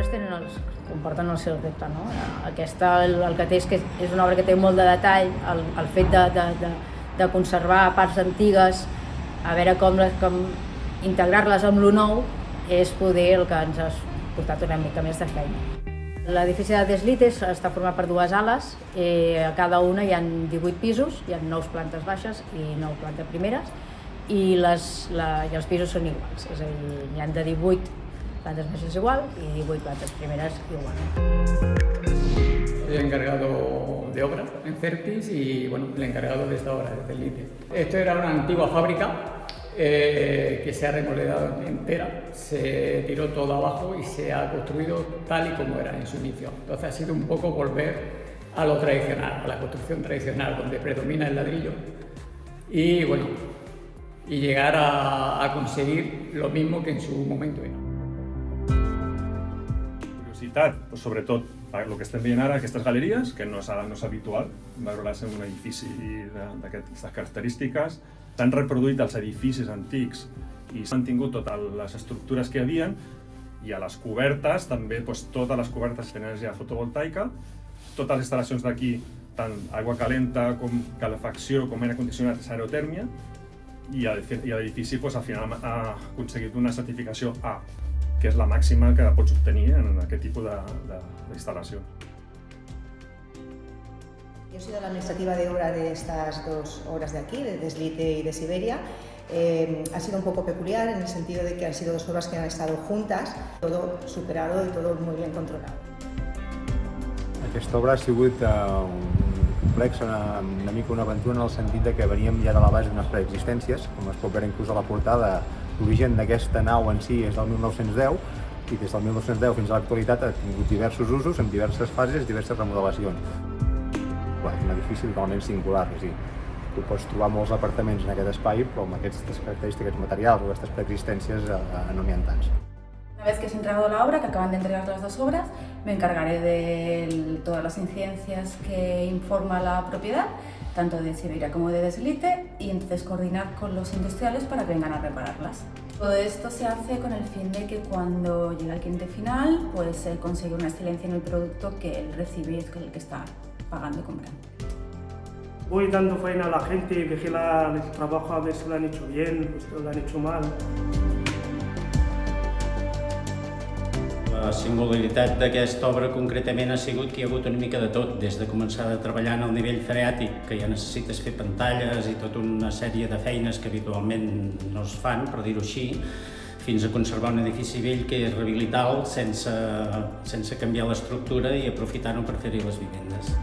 obres comporten el seu repte, no? Aquesta, el que té és que és una obra que té molt de detall, el fet de conservar parts antigues, a veure com integrar-les amb lo nou, és poder el que ens ha portat una mica més de feina. L'edifici de Deslite està format per dues ales, a cada una hi ha 18 pisos, hi ha 9 plantes baixes i 9 plantes primeres, i els pisos són iguals, és a dir, hi ha de 18 plantas bajas igual y 18 plantas primeras igual. Soy encargado de obra en Certis y bueno, el encargado de esta obra de Deslite. Esto era una antigua fábrica que se ha remodelado entera, se tiró todo abajo y se ha construido tal y como era en su inicio. Entonces ha sido un poco volver a lo tradicional, a la construcción tradicional, donde predomina el ladrillo y bueno, y llegar a conseguir lo mismo que en su momento era. Pues sobretot el que estem veient ara, aquestes galeries, que no és habitual veure-les en un edifici d'aquestes característiques. S'han reproduït els edificis antics i s'han mantingut totes les estructures que hi havia, i a les cobertes també, totes les cobertes tenen energia fotovoltaica, totes les instal·lacions d'aquí, tant aigua calenta com calefacció com aire condicionat és aerotèrmia, i l'edifici al final ha aconseguit una certificació A, que és la màxima que pots obtenir en aquest tipus d'instal·lació. Yo he sido la administrativa de obra de estas dos obras de aquí, de Deslite y de Siberia. Ha sido un poco peculiar en el sentido de que han sido dos obras que han estado juntas, todo superado y todo muy bien controlado. Aquesta obra ha sigut complex, una mica una aventura en el sentit que veníem ja de la base d'unes preexistències, com es pot veure inclús a la portada. L'origen d'aquesta nau en si és del 1910 i des del 1910 fins a l'actualitat ha tingut diversos usos en diverses fases i diverses remodelacions. És un edifici totalment singular, és a dir, tu pots trobar molts apartaments en aquest espai, però amb aquestes característiques materials o aquestes preexistències no n'hi ha tants. Una vez que se ha entregado la obra, que acaban de entregar las dos obras, me encargaré de todas las incidencias que informa la propiedad, tanto de Siberia como de Deslite, y entonces coordinar con los industriales para que vengan a repararlas. Todo esto se hace con el fin de que cuando llegue al cliente final, pues consiga una excelencia en el producto que él recibe y es el que está pagando y comprando. Voy dando faena a la gente, vigilar el trabajo a ver si lo han hecho bien, si lo han hecho mal. La singularitat d'aquesta obra concretament ha sigut que hi ha hagut una mica de tot, des de començar a treballar en el nivell freàtic, que ja necessites fer pantalles i tota una sèrie de feines que habitualment no es fan, per dir-ho així, fins a conservar un edifici vell que és rehabilitar-lo sense canviar l'estructura i aprofitar-ho per fer-hi les vivendes.